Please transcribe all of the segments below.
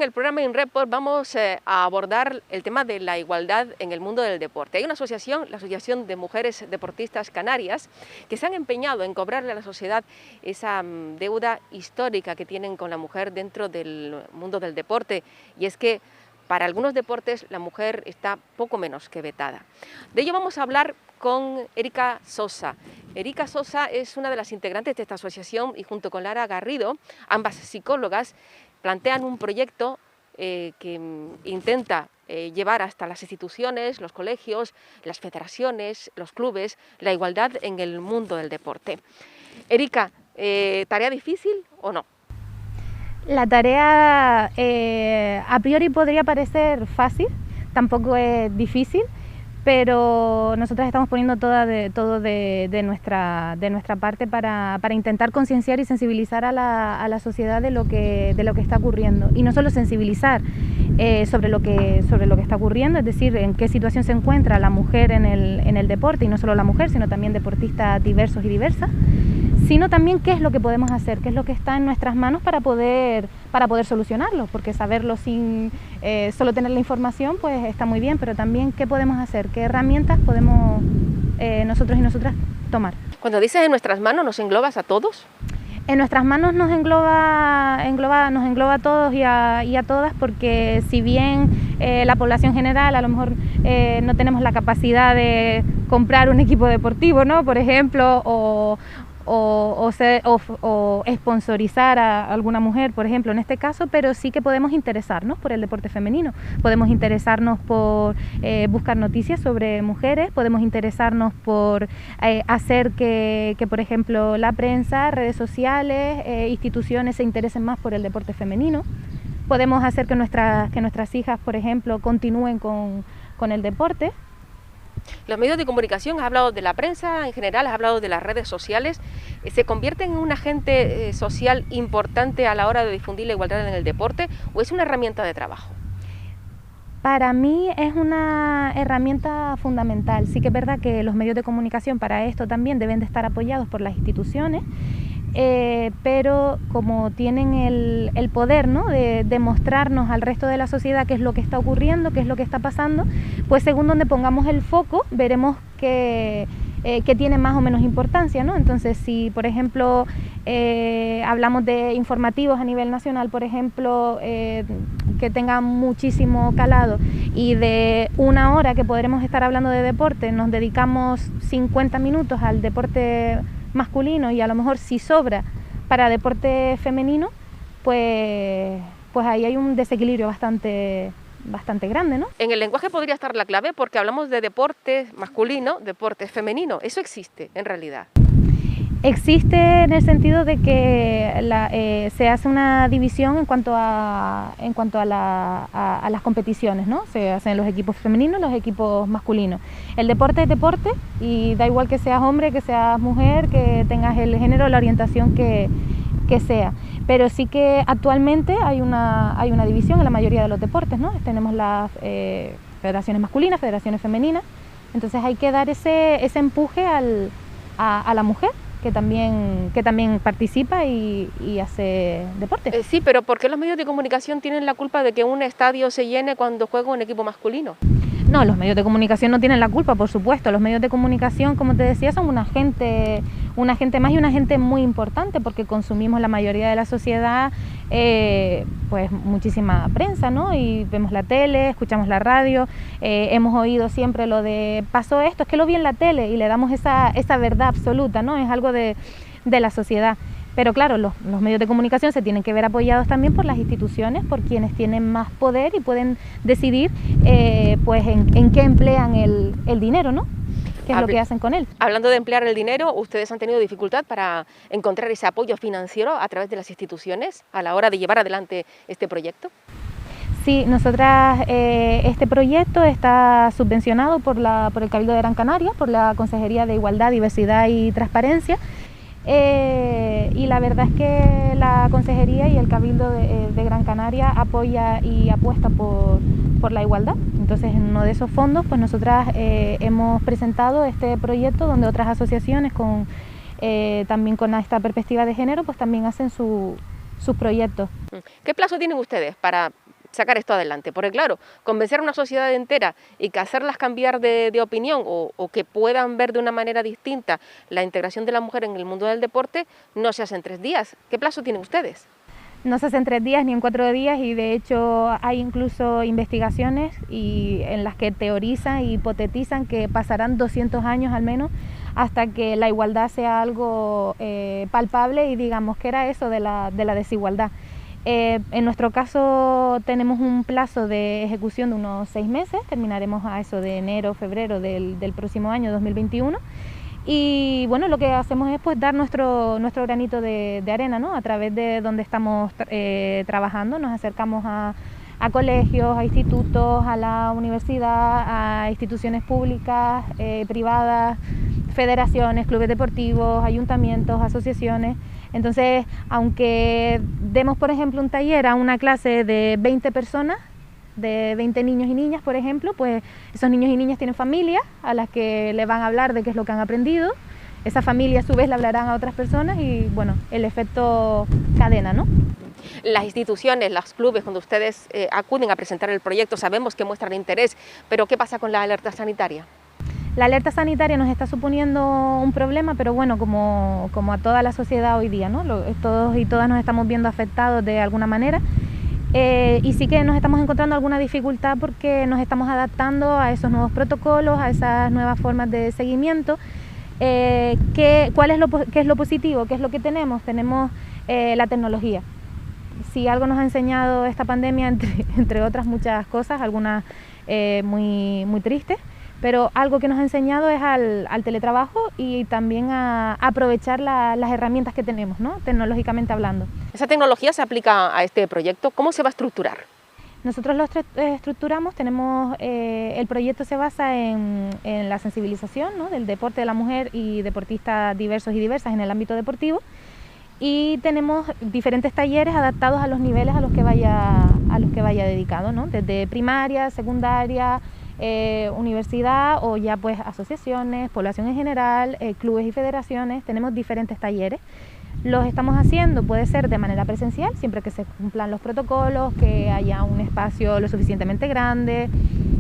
en el programa InReport vamos a abordar el tema de la igualdad en el mundo del deporte. Hay una asociación, la Asociación de Mujeres Deportistas Canarias, que se han empeñado en cobrarle a la sociedad esa deuda histórica que tienen con la mujer dentro del mundo del deporte, y es que para algunos deportes la mujer está poco menos que vetada. De ello vamos a hablar con Erika Sosa. Erika Sosa es una de las integrantes de esta asociación y junto con Lara Garrido, ambas psicólogas, plantean un proyecto que intenta llevar hasta las instituciones, los colegios, las federaciones, los clubes, la igualdad en el mundo del deporte. Erika, ¿tarea difícil o no? La tarea a priori podría parecer fácil, tampoco es difícil, pero nosotras estamos poniendo todo de nuestra parte para intentar concienciar y sensibilizar a la sociedad de lo que está ocurriendo. Y no solo sensibilizar sobre lo que está ocurriendo, es decir, en qué situación se encuentra la mujer en el deporte, y no solo la mujer, sino también deportistas diversos y diversas, sino también qué es lo que podemos hacer, qué es lo que está en nuestras manos para poder solucionarlo, porque saberlo sin solo tener la información pues está muy bien, pero también qué podemos hacer, qué herramientas podemos nosotros y nosotras tomar. Cuando dices en nuestras manos, ¿nos englobas a todos? En nuestras manos nos engloba a todos y a todas, porque si bien la población general a lo mejor no tenemos la capacidad de comprar un equipo deportivo, ¿no? Por ejemplo, o sponsorizar a alguna mujer, por ejemplo, en este caso, pero sí que podemos interesarnos por el deporte femenino, podemos interesarnos por buscar noticias sobre mujeres, podemos interesarnos por hacer que, por ejemplo, la prensa, redes sociales, instituciones se interesen más por el deporte femenino, podemos hacer que nuestras hijas, por ejemplo, continúen con el deporte. Los medios de comunicación, has hablado de la prensa en general, has hablado de las redes sociales, ¿se convierten en un agente social importante a la hora de difundir la igualdad en el deporte o es una herramienta de trabajo? Para mí es una herramienta fundamental. Sí que es verdad que los medios de comunicación para esto también deben de estar apoyados por las instituciones, pero como tienen el poder, ¿no?, de mostrarnos al resto de la sociedad qué es lo que está ocurriendo, qué es lo que está pasando, pues según donde pongamos el foco veremos que tiene más o menos importancia, ¿no? Entonces, si por ejemplo hablamos de informativos a nivel nacional, por ejemplo, que tengan muchísimo calado, y de una hora que podremos estar hablando de deporte nos dedicamos 50 minutos al deporte masculino y a lo mejor si sobra para deporte femenino, pues ahí hay un desequilibrio bastante grande, ¿no? En el lenguaje podría estar la clave, porque hablamos de deporte masculino, deporte femenino. ¿Eso existe en realidad? Existe en el sentido de que se hace una división en cuanto a las competiciones, ¿no? Se hacen los equipos femeninos, los equipos masculinos. El deporte es deporte y da igual que seas hombre, que seas mujer, que tengas el género o la orientación que sea. Pero sí que actualmente hay una división en la mayoría de los deportes, ¿no? Tenemos las federaciones masculinas, federaciones femeninas, entonces hay que dar ese empuje a la mujer, que también participa y hace deporte. Sí, pero ¿por qué los medios de comunicación tienen la culpa de que un estadio se llene cuando juega un equipo masculino? No, los medios de comunicación no tienen la culpa, por supuesto. Los medios de comunicación, como te decía, son un agente más y un agente muy importante, porque consumimos la mayoría de la sociedad pues muchísima prensa, ¿no? Y vemos la tele, escuchamos la radio, hemos oído siempre lo de pasó esto, es que lo vi en la tele, y le damos esa verdad absoluta, ¿no? Es algo de la sociedad. Pero claro, los medios de comunicación se tienen que ver apoyados también por las instituciones, por quienes tienen más poder y pueden decidir pues en qué emplean el dinero, ¿no? ¿Qué es lo que hacen con él? Hablando de emplear el dinero, ¿ustedes han tenido dificultad para encontrar ese apoyo financiero a través de las instituciones a la hora de llevar adelante este proyecto? Sí, nosotras, este proyecto está subvencionado por el Cabildo de Gran Canaria, por la Consejería de Igualdad, Diversidad y Transparencia. Y la verdad es que la Consejería y el Cabildo de Gran Canaria apoya y apuesta por la igualdad. Entonces, en uno de esos fondos, pues nosotras hemos presentado este proyecto donde otras asociaciones también con esta perspectiva de género, pues también hacen sus proyectos. ¿Qué plazo tienen ustedes para sacar esto adelante. Porque claro, convencer a una sociedad entera y que hacerlas cambiar de opinión o que puedan ver de una manera distinta la integración de la mujer en el mundo del deporte no se hace en 3 días. ¿Qué plazo tienen ustedes? No se hace en 3 días ni en 4 días, y de hecho hay incluso investigaciones en las que teorizan e hipotetizan que pasarán 200 años al menos hasta que la igualdad sea algo palpable y digamos que era eso de la desigualdad. En nuestro caso tenemos un plazo de ejecución de unos 6 meses, terminaremos a eso de enero, febrero del próximo año 2021. Y bueno, lo que hacemos es pues dar nuestro granito de arena, ¿no? A través de donde estamos trabajando, nos acercamos a colegios, a institutos, a la universidad, a instituciones públicas, privadas, federaciones, clubes deportivos, ayuntamientos, asociaciones. Entonces, aunque demos, por ejemplo, un taller a una clase de 20 personas, de 20 niños y niñas, por ejemplo, pues esos niños y niñas tienen familias a las que le van a hablar de qué es lo que han aprendido. Esa familia a su vez le hablarán a otras personas y bueno, el efecto cadena, ¿no? Las instituciones, los clubes, cuando ustedes acuden a presentar el proyecto, sabemos que muestran interés, pero ¿qué pasa con la alerta sanitaria? La alerta sanitaria nos está suponiendo un problema, pero bueno, como a toda la sociedad hoy día, ¿no? Todos y todas nos estamos viendo afectados de alguna manera. Y sí que nos estamos encontrando alguna dificultad porque nos estamos adaptando a esos nuevos protocolos, a esas nuevas formas de seguimiento. ¿Qué es lo positivo? ¿Qué es lo que tenemos? Tenemos la tecnología. Si algo nos ha enseñado esta pandemia, entre otras muchas cosas, algunas muy, muy tristes, pero algo que nos ha enseñado es al teletrabajo y también a aprovechar las herramientas que tenemos, ¿no? Tecnológicamente hablando. ¿Esa tecnología se aplica a este proyecto? ¿Cómo se va a estructurar? Nosotros lo estructuramos, el proyecto se basa en la sensibilización, ¿no? Del deporte de la mujer y deportistas diversos y diversas en el ámbito deportivo, y tenemos diferentes talleres adaptados a los niveles a los que vaya dedicado, ¿no? Desde primaria, secundaria, universidad o ya pues asociaciones, población en general, clubes y federaciones. Tenemos diferentes talleres. Los estamos haciendo, puede ser de manera presencial, siempre que se cumplan los protocolos, que haya un espacio lo suficientemente grande,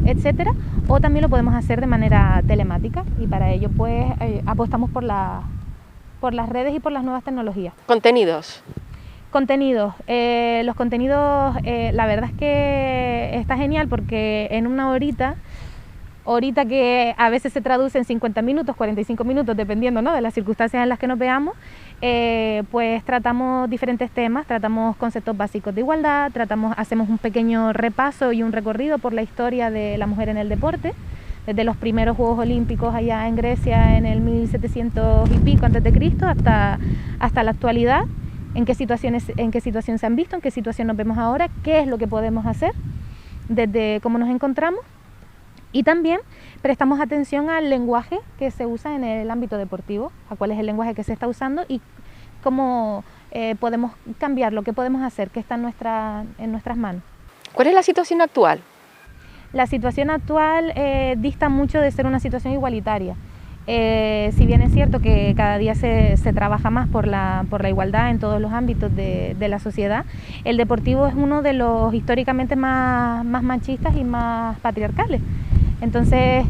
etcétera, o también lo podemos hacer de manera telemática, y para ello pues apostamos por las redes y por las nuevas tecnologías. ¿Contenidos? Los contenidos, la verdad es que está genial porque en una horita que a veces se traduce en 50 minutos, 45 minutos, dependiendo, ¿no?, de las circunstancias en las que nos veamos, pues tratamos diferentes temas, tratamos conceptos básicos de igualdad, hacemos un pequeño repaso y un recorrido por la historia de la mujer en el deporte, desde los primeros Juegos Olímpicos allá en Grecia en el 1700 y pico antes de Cristo hasta la actualidad. En qué situación se han visto, en qué situación nos vemos ahora, qué es lo que podemos hacer, desde cómo nos encontramos, y también prestamos atención al lenguaje que se usa en el ámbito deportivo, a cuál es el lenguaje que se está usando y cómo podemos cambiarlo, qué podemos hacer, qué está en nuestras manos. ¿Cuál es la situación actual? La situación actual dista mucho de ser una situación igualitaria. Si bien es cierto que cada día se trabaja más por la igualdad en todos los ámbitos de la sociedad, el deportivo es uno de los históricamente más machistas y más patriarcales. Entonces,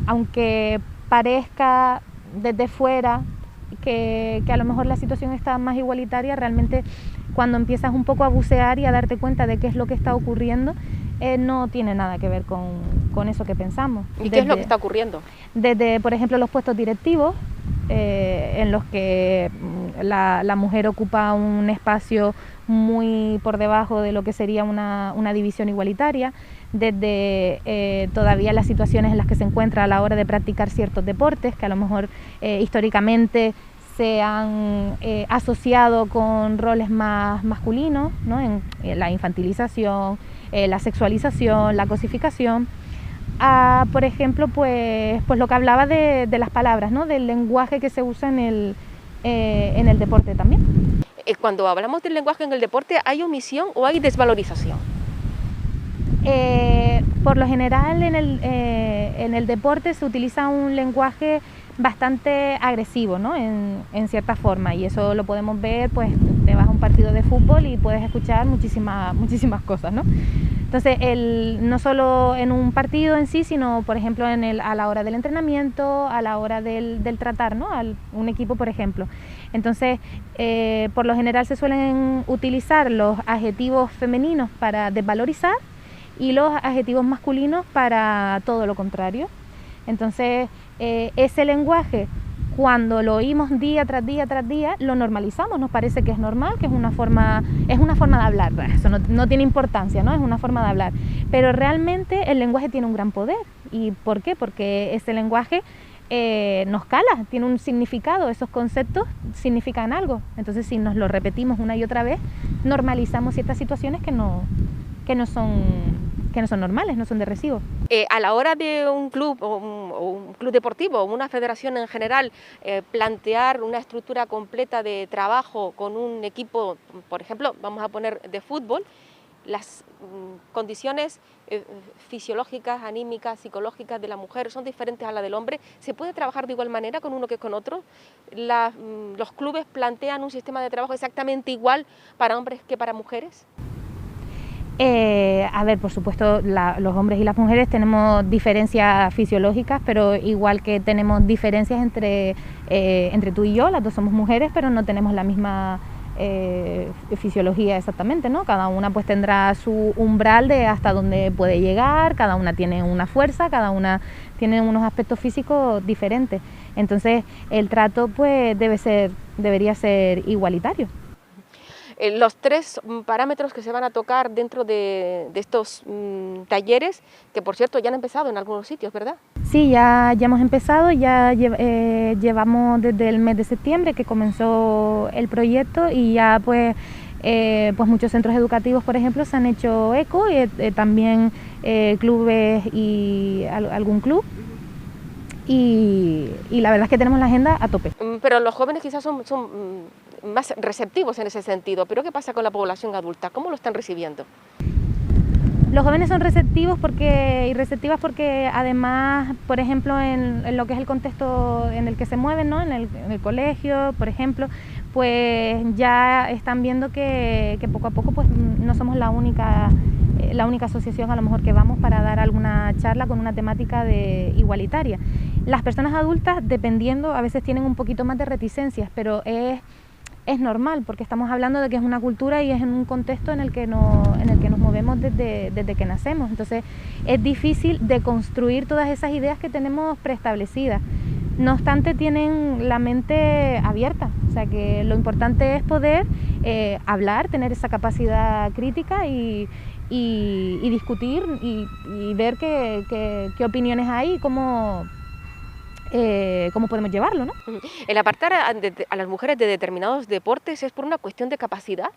aunque parezca desde fuera que a lo mejor la situación está más igualitaria, realmente cuando empiezas un poco a bucear y a darte cuenta de qué es lo que está ocurriendo, no tiene nada que ver con eso que pensamos. ¿Y qué es lo que está ocurriendo? Desde, por ejemplo, los puestos directivos, en los que la mujer ocupa un espacio muy por debajo de lo que sería una división igualitaria, desde todavía las situaciones en las que se encuentra a la hora de practicar ciertos deportes, que a lo mejor históricamente se han asociado con roles más masculinos, ¿no? En la infantilización, la sexualización, la cosificación, por ejemplo, pues lo que hablaba de las palabras, ¿no? Del lenguaje que se usa en el deporte también. Cuando hablamos del lenguaje en el deporte, ¿hay omisión o hay desvalorización? Por lo general en el deporte se utiliza un lenguaje bastante agresivo, ¿no? En cierta forma, y eso lo podemos ver pues te vas a un partido de fútbol y puedes escuchar muchísimas cosas, ¿no? Entonces, no solo en un partido en sí, sino, por ejemplo, a la hora del entrenamiento, a la hora del tratar, ¿no? Un equipo, por ejemplo. Entonces, por lo general se suelen utilizar los adjetivos femeninos para desvalorizar y los adjetivos masculinos para todo lo contrario. Entonces, ese lenguaje, cuando lo oímos día tras día tras día, lo normalizamos, nos parece que es normal, que es una forma de hablar, eso no tiene importancia, ¿no? Es una forma de hablar, pero realmente el lenguaje tiene un gran poder. ¿Y por qué? Porque ese lenguaje nos cala, tiene un significado, esos conceptos significan algo, entonces si nos lo repetimos una y otra vez, normalizamos ciertas situaciones que no son normales, no son de recibo. A la hora de un club o un club deportivo o una federación en general plantear una estructura completa de trabajo con un equipo, por ejemplo, vamos a poner de fútbol, las condiciones fisiológicas, anímicas, psicológicas de la mujer son diferentes a las del hombre. ¿Se puede trabajar de igual manera con uno que con otro? ¿Los clubes plantean un sistema de trabajo exactamente igual para hombres que para mujeres? A ver, por supuesto, los hombres y las mujeres tenemos diferencias fisiológicas, pero igual que tenemos diferencias entre tú y yo, las dos somos mujeres, pero no tenemos la misma fisiología exactamente, ¿no? Cada una pues tendrá su umbral de hasta dónde puede llegar, cada una tiene una fuerza, cada una tiene unos aspectos físicos diferentes. Entonces, el trato pues debería ser igualitario. Los tres parámetros que se van a tocar dentro de estos talleres, que por cierto ya han empezado en algunos sitios, ¿verdad? Sí, ya hemos empezado, ya llevamos desde el mes de septiembre que comenzó el proyecto y ya pues muchos centros educativos, por ejemplo, se han hecho eco, también clubes y algún club. Y la verdad es que tenemos la agenda a tope. Pero los jóvenes quizás son más receptivos en ese sentido, pero ¿qué pasa con la población adulta? ¿Cómo lo están recibiendo? Los jóvenes son receptivos y receptivas porque además, por ejemplo, en lo que es el contexto en el que se mueven, ¿no? en el colegio, por ejemplo, pues ya están viendo que poco a poco pues no somos la única asociación a lo mejor que vamos para dar alguna charla con una temática igualitaria. Las personas adultas, dependiendo, a veces tienen un poquito más de reticencias, pero es normal porque estamos hablando de que es una cultura y es en un contexto en el que nos movemos desde que nacemos. Entonces es difícil de construir todas esas ideas que tenemos preestablecidas. No obstante, tienen la mente abierta, o sea que lo importante es poder hablar, tener esa capacidad crítica y discutir y ver qué opiniones hay y cómo podemos llevarlo, ¿no? ¿El apartar a las mujeres de determinados deportes es por una cuestión de capacidad?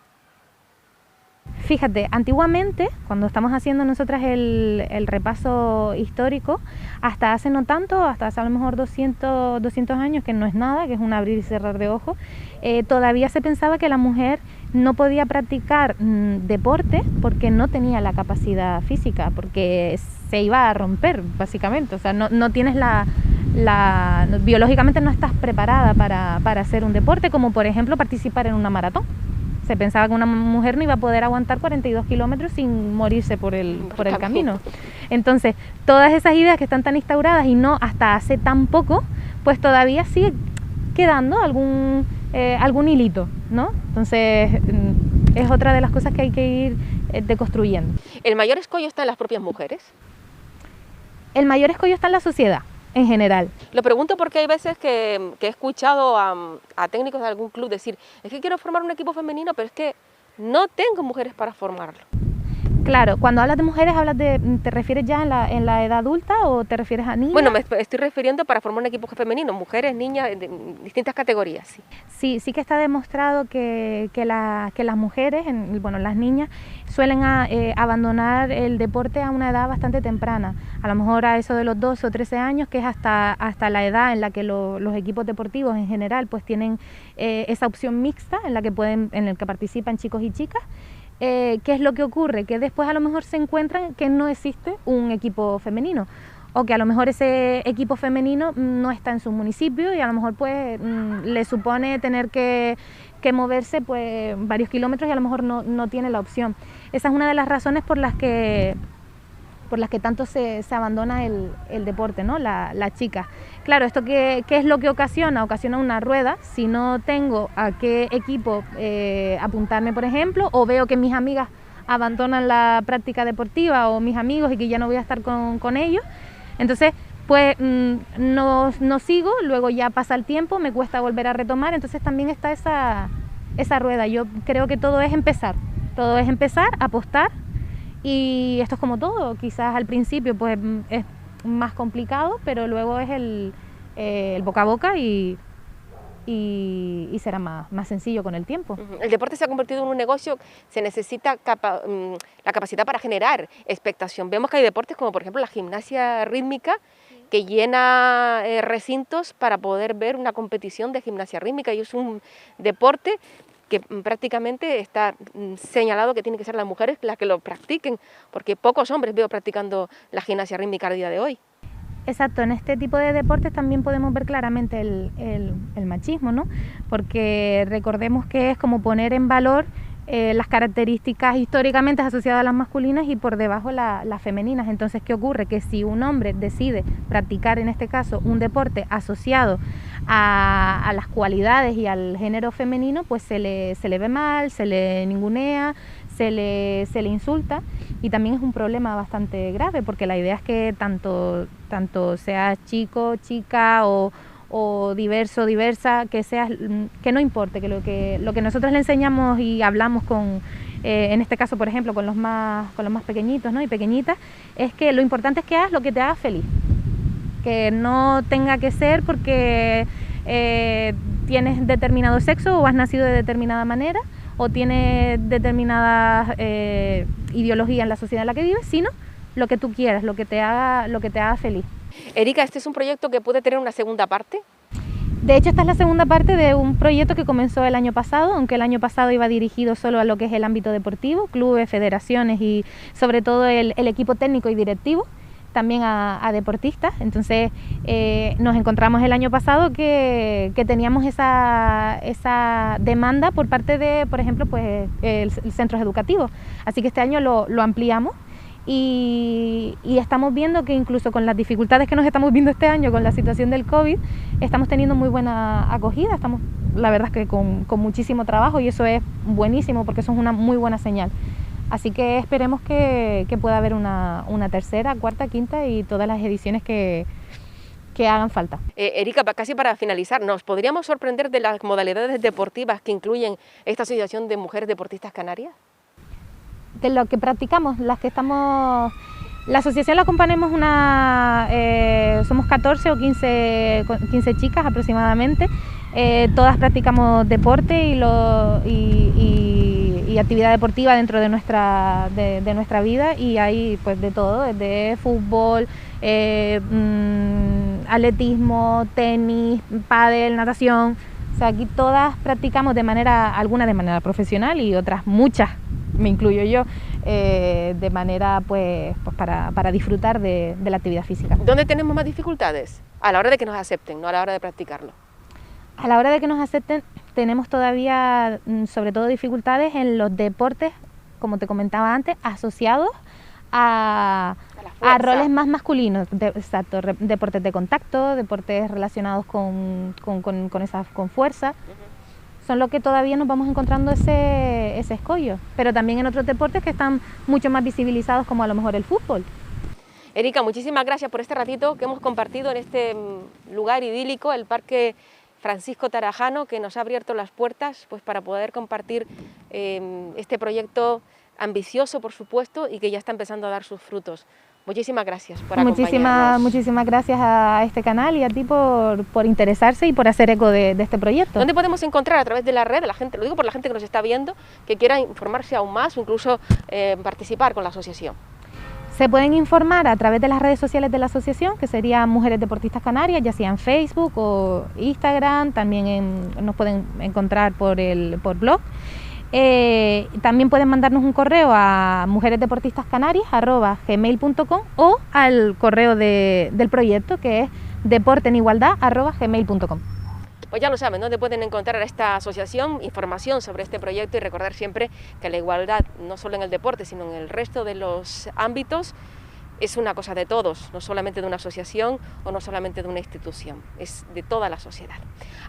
Fíjate, antiguamente, cuando estamos haciendo nosotras el repaso histórico, hasta hace no tanto, hasta hace a lo mejor 200 años, que no es nada, que es un abrir y cerrar de ojos, todavía se pensaba que la mujer no podía practicar deporte porque no tenía la capacidad física, porque se iba a romper, básicamente. O sea, no tienes biológicamente no estás preparada para hacer un deporte, como por ejemplo participar en una maratón. Se pensaba que una mujer no iba a poder aguantar 42 kilómetros sin morirse por el camino. Entonces, todas esas ideas que están tan instauradas y no hasta hace tan poco, pues todavía sigue quedando algún hilito, ¿no? Entonces, es otra de las cosas que hay que ir deconstruyendo. ¿El mayor escollo está en las propias mujeres? El mayor escollo está en la sociedad, en general. Lo pregunto porque hay veces que he escuchado a técnicos de algún club decir, es que quiero formar un equipo femenino, pero es que no tengo mujeres para formarlo. Claro, cuando hablas de mujeres, ¿te refieres ya en la edad adulta o te refieres a niñas? Bueno, me estoy refiriendo para formar un equipo femenino, mujeres, niñas, de distintas categorías. Sí que está demostrado que las mujeres, las niñas, suelen abandonar el deporte a una edad bastante temprana, a lo mejor a eso de los 12 o 13 años, que es hasta la edad en la que los equipos deportivos en general pues tienen esa opción mixta en la que participan chicos y chicas. ¿Qué es lo que ocurre? Que después a lo mejor se encuentran que no existe un equipo femenino o que a lo mejor ese equipo femenino no está en su municipio y a lo mejor pues le supone tener que moverse pues varios kilómetros y a lo mejor no tiene la opción. Esa es una de las razones por las que tanto se abandona el deporte, ¿no? Las chicas. Claro, ¿esto qué es lo que ocasiona? Ocasiona una rueda. Si no tengo a qué equipo apuntarme, por ejemplo, o veo que mis amigas abandonan la práctica deportiva o mis amigos y que ya no voy a estar con ellos, entonces pues no sigo, luego ya pasa el tiempo, me cuesta volver a retomar, entonces también está esa rueda. Yo creo que todo es empezar, apostar. Y esto es como todo, quizás al principio pues es más complicado, pero luego es el boca a boca y será más sencillo con el tiempo. El deporte se ha convertido en un negocio, se necesita la capacidad para generar expectación. Vemos que hay deportes como por ejemplo la gimnasia rítmica, que llena recintos para poder ver una competición de gimnasia rítmica, y es un deporte que prácticamente está señalado que tienen que ser las mujeres las que lo practiquen, porque pocos hombres veo practicando la gimnasia rítmica al día de hoy. Exacto, en este tipo de deportes también podemos ver claramente el machismo, ¿no? Porque recordemos que es como poner en valor las características históricamente asociadas a las masculinas y por debajo las femeninas. Entonces, ¿qué ocurre? Que si un hombre decide practicar, en este caso, un deporte asociado a las cualidades y al género femenino, pues se le ve mal, se le ningunea, se le insulta, y también es un problema bastante grave, porque la idea es que tanto seas chico, chica o diverso, diversa, que no importe, que lo que nosotros le enseñamos y hablamos en este caso, por ejemplo, con los más pequeñitos, ¿no? Y pequeñitas, es que lo importante es que hagas lo que te haga feliz, que no tenga que ser porque tienes determinado sexo o has nacido de determinada manera o tienes determinada ideología en la sociedad en la que vives, sino lo que tú quieras, lo que te haga feliz. Erika, ¿este es un proyecto que puede tener una segunda parte? De hecho, esta es la segunda parte de un proyecto que comenzó el año pasado, aunque el año pasado iba dirigido solo a lo que es el ámbito deportivo, clubes, federaciones y sobre todo el equipo técnico y directivo, también a deportistas. Entonces nos encontramos el año pasado que teníamos esa demanda por parte de, por ejemplo, pues el centros educativos. Así que este año lo ampliamos. Y estamos viendo que incluso con las dificultades que nos estamos viendo este año con la situación del COVID, estamos teniendo muy buena acogida, estamos la verdad es que con muchísimo trabajo, y eso es buenísimo porque eso es una muy buena señal. Así que esperemos que pueda haber una tercera, cuarta, quinta y todas las ediciones que hagan falta. Erika, casi para finalizar, ¿nos podríamos sorprender de las modalidades deportivas que incluyen esta Asociación de Mujeres Deportistas Canarias? De lo que practicamos, las que estamos... La asociación la componemos somos 14 o 15 chicas aproximadamente, todas practicamos deporte y actividad deportiva dentro de nuestra vida, y hay pues de todo, desde fútbol, atletismo, tenis, pádel, natación. O sea, aquí todas practicamos algunas de manera profesional y otras, muchas, me incluyo yo, de manera pues para disfrutar de la actividad física. ¿Dónde tenemos más dificultades? A la hora de que nos acepten, no a la hora de practicarlo. A la hora de que nos acepten tenemos todavía sobre todo dificultades en los deportes, como te comentaba antes, asociados a roles más masculinos, exacto, deportes de contacto, deportes relacionados con fuerza. Son lo que todavía nos vamos encontrando ese escollo, pero también en otros deportes que están mucho más visibilizados, como a lo mejor el fútbol. Erika, muchísimas gracias por este ratito que hemos compartido en este lugar idílico, el Parque Francisco Tarajano, que nos ha abierto las puertas pues, para poder compartir este proyecto ambicioso, por supuesto, y que ya está empezando a dar sus frutos. Muchísimas gracias por acompañarnos. Muchísimas gracias a este canal y a ti por interesarse y por hacer eco de este proyecto. ¿Dónde podemos encontrar a través de la red, la gente, lo digo por la gente que nos está viendo, que quiera informarse aún más o incluso participar con la asociación? Se pueden informar a través de las redes sociales de la asociación, que serían Mujeres Deportistas Canarias, ya sea en Facebook o Instagram, también nos pueden encontrar por blog. También pueden mandarnos un correo a mujeresdeportistascanarias@gmail.com o al correo del proyecto, que es deporteenigualdad@gmail.com. Pues ya lo saben, ¿dónde pueden encontrar a esta asociación? Información sobre este proyecto, y recordar siempre que la igualdad, no solo en el deporte, sino en el resto de los ámbitos, es una cosa de todos, no solamente de una asociación o no solamente de una institución, es de toda la sociedad.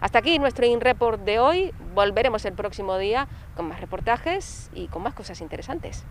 Hasta aquí nuestro InReport de hoy. Volveremos el próximo día con más reportajes y con más cosas interesantes.